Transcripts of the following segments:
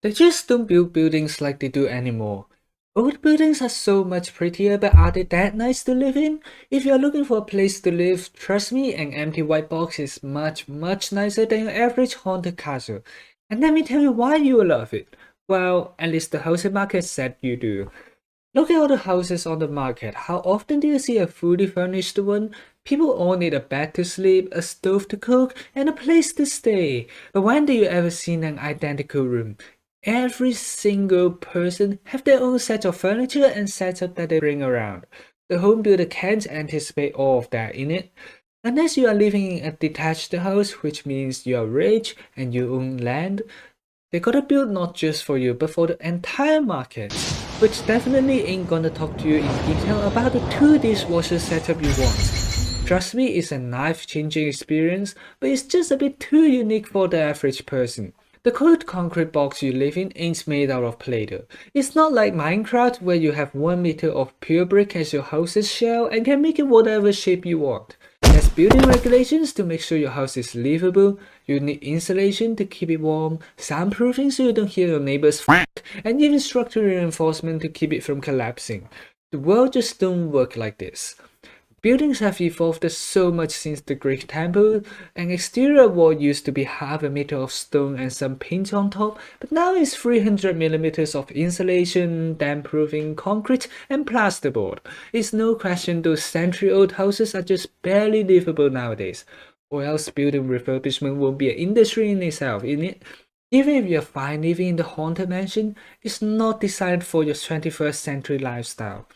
They just don't build buildings like they do anymore. Old buildings are so much prettier, but are they that nice to live in? If you're looking for a place to live, trust me, an empty white box is much nicer than your average haunted castle. And let me tell you why you will love it. Well, at least the housing market said you do. Look at all the houses on the market. How often do you see a fully furnished one? People all need a bed to sleep, a stove to cook, and a place to stay. But when do you ever see an identical room? Every single person have their own set of furniture and setup that they bring around. The home builder can't anticipate all of that in it. Unless you are living in a detached house, which means you are rich and you own land, they gotta build not just for you, but for the entire market. Which definitely ain't gonna talk to you in detail about the 2 dishwasher setup you want. Trust me, it's a life-changing experience, but it's just a bit too unique for the average person. The cold concrete box you live in ain't made out of Play-Doh. It's not like Minecraft where you have 1 meter of pure brick as your house's shell and can make it whatever shape you want. There's building regulations to make sure your house is livable, you need insulation to keep it warm, soundproofing so you don't hear your neighbors and even structural reinforcement to keep it from collapsing. The world just don't work like this. Buildings have evolved so much since the Greek temple. An exterior wall used to be half a meter of stone and some paint on top, but now it's 300 millimeters of insulation, damp-proofing concrete, and plasterboard. It's no question those century-old houses are just barely livable nowadays, or else building refurbishment won't be an industry in itself, innit? Even if you're fine living in the haunted mansion, it's not designed for your 21st century lifestyle.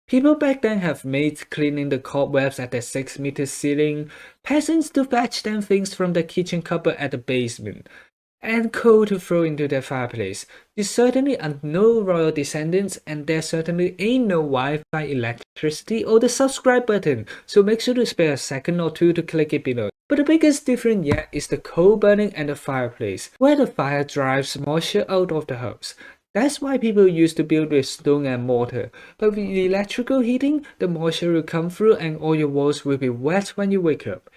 People back then have maids cleaning the cobwebs at their 6-meter ceiling, peasants to fetch them things from the kitchen cupboard at the basement, and coal to throw into their fireplace. You certainly are no royal descendants, and there certainly ain't no Wi-Fi, electricity, or the subscribe button, so make sure to spare a second or two to click it below. But the biggest difference yet is the coal burning and the fireplace, where the fire drives moisture out of the house. That's why people used to build with stone and mortar, but with electrical heating, the moisture will come through and all your walls will be wet when you wake up.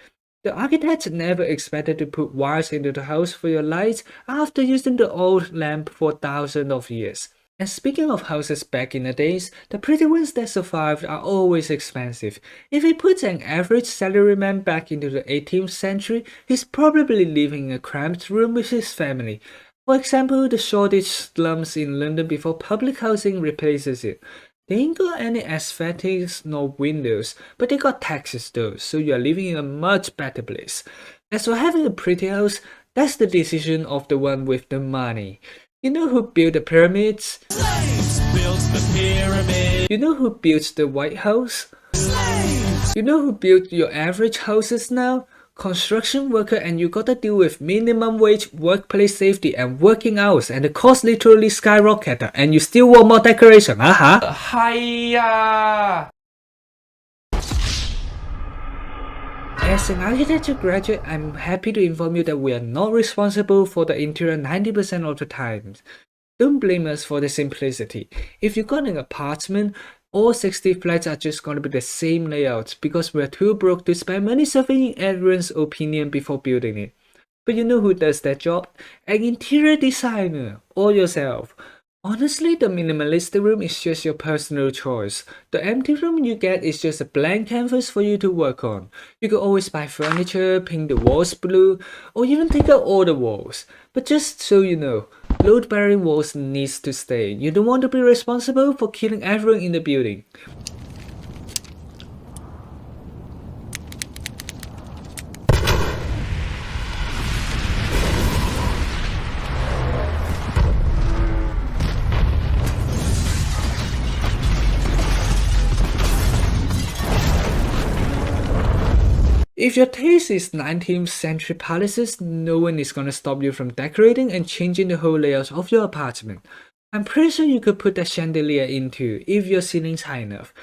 The architects never expected to put wires into the house for your lights after using the old lamp for thousands of years. And speaking of houses back in the days, the pretty ones that survived are always expensive. If we put an average salaryman back into the 18th century, he's probably living in a cramped room with his family. For example, the Shoreditch slums in London before public housing replaces it. They ain't got any aesthetics nor windows, but they got taxes though, so you're living in a much better place. As for having a pretty house, that's the decision of the one with the money. You know who built the pyramids? Slaves built the pyramid. You know who built the White House? Slaves. You know who built your average houses now? Construction worker, and you gotta deal with minimum wage, workplace safety, and working hours, and the cost literally skyrocketed, and you still want more decoration, Hiya! As an architecture graduate, I'm happy to inform you that we are not responsible for the interior 90% of the time. Don't blame us for the simplicity. If you got an apartment, all 60 flats are just gonna be the same layout because we're too broke to spend money surveying everyone's opinion before building it. But you know who does that job? An interior designer, or yourself. Honestly, the minimalist room is just your personal choice. The empty room you get is just a blank canvas for you to work on. You can always buy furniture, paint the walls blue, or even take out all the walls. But just so you know, load-bearing walls needs to stay. You don't want to be responsible for killing everyone in the building. If your taste is 19th century palaces, no one is gonna stop you from decorating and changing the whole layout of your apartment. I'm pretty sure you could put that chandelier in too, if your ceiling's high enough.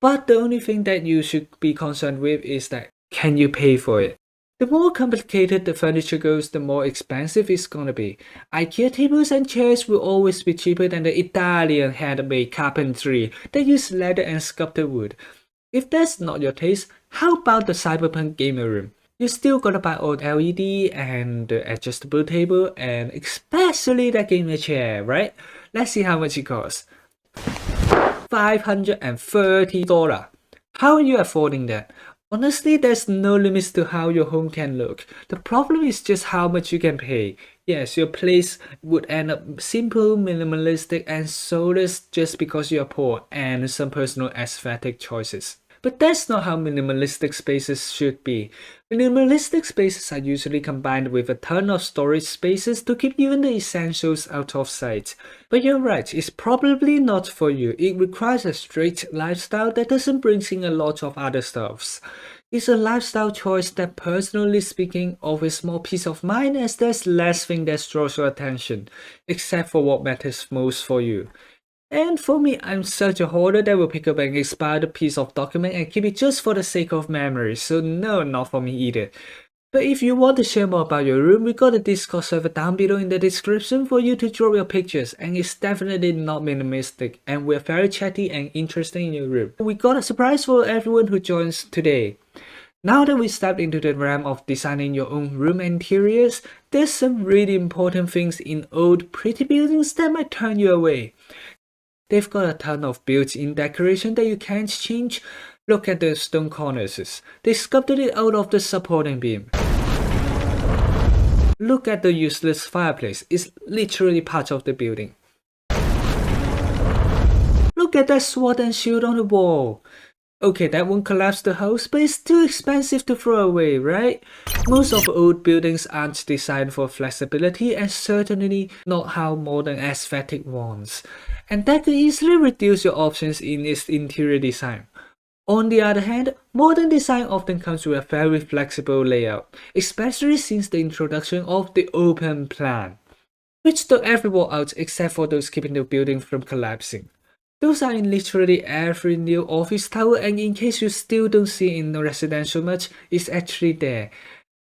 But the only thing that you should be concerned with is that, can you pay for it? The more complicated the furniture goes, the more expensive it's gonna be. IKEA tables and chairs will always be cheaper than the Italian handmade carpentry that use leather and sculpted wood. If that's not your taste, how about the cyberpunk gamer room? You still gotta buy old LED and the adjustable table and especially that gamer chair, right? Let's see how much it costs. $530. How are you affording that? Honestly, there's no limits to how your home can look. The problem is just how much you can pay. Yes, your place would end up simple, minimalistic, and soulless just because you're poor and some personal aesthetic choices. But that's not how minimalistic spaces should be. Minimalistic spaces are usually combined with a ton of storage spaces to keep even the essentials out of sight. But you're right, it's probably not for you. It requires a strict lifestyle that doesn't bring in a lot of other stuffs. It's a lifestyle choice that, personally speaking, offers more peace of mind as there's less thing that draws your attention, except for what matters most for you. And for me, I'm such a hoarder that will pick up an expired piece of document and keep it just for the sake of memory, so no, not for me either. But if you want to share more about your room, we got a Discord server down below in the description for you to drop your pictures, and it's definitely not minimalistic, and we're very chatty and interesting in your room. We got a surprise for everyone who joins today. Now that we stepped into the realm of designing your own room interiors, there's some really important things in old pretty buildings that might turn you away. They've got a ton of built-in decoration that you can't change. Look at the stone cornices. They sculpted it out of the supporting beam. Look at the useless fireplace. It's literally part of the building. Look at that sword and shield on the wall. Okay, that won't collapse the house, but it's too expensive to throw away, right? Most of old buildings aren't designed for flexibility and certainly not how modern aesthetic wants. And that could easily reduce your options in its interior design. On the other hand, modern design often comes with a very flexible layout, especially since the introduction of the open plan, which took every wall out except for those keeping the building from collapsing. Those are in literally every new office tower, and in case you still don't see it in the residential much, it's actually there.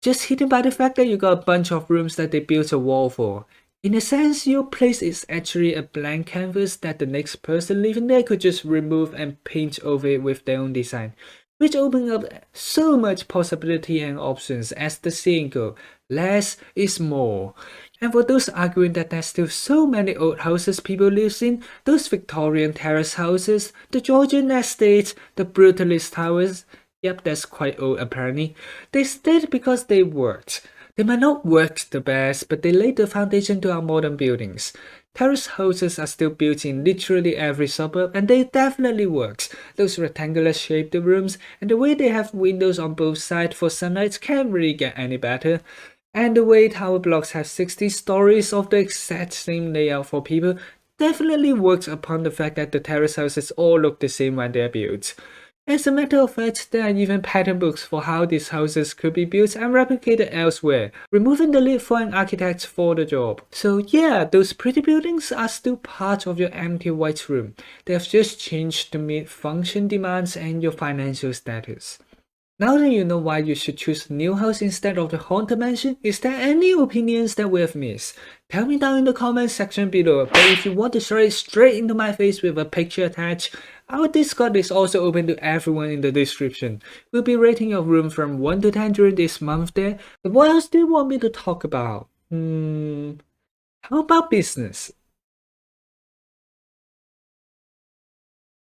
Just hidden by the fact that you got a bunch of rooms that they built a wall for. In a sense, your place is actually a blank canvas that the next person living there could just remove and paint over it with their own design, which opens up so much possibility and options. As the saying goes, less is more. And for those arguing that there's still so many old houses people live in, those Victorian terrace houses, the Georgian estates, the brutalist towers, yep, that's quite old apparently, they stayed because they worked. They might not work the best, but they laid the foundation to our modern buildings. Terrace houses are still built in literally every suburb, and they definitely works. Those rectangular shaped rooms and the way they have windows on both sides for sunlight can't really get any better. And the way tower blocks have 60 stories of the exact same layout for people definitely works upon the fact that the terrace houses all look the same when they're built. As a matter of fact, there are even pattern books for how these houses could be built and replicated elsewhere, removing the need for an architect for the job. So yeah, those pretty buildings are still part of your empty white room. They have just changed to meet function demands and your financial status. Now that you know why you should choose a new house instead of the haunted mansion, is there any opinions that we have missed? Tell me down in the comment section below, but if you want to throw it straight into my face with a picture attached, our Discord is also open to everyone in the description. We'll be rating your room from 1 to 10 during this month there, but what else do you want me to talk about? How about business?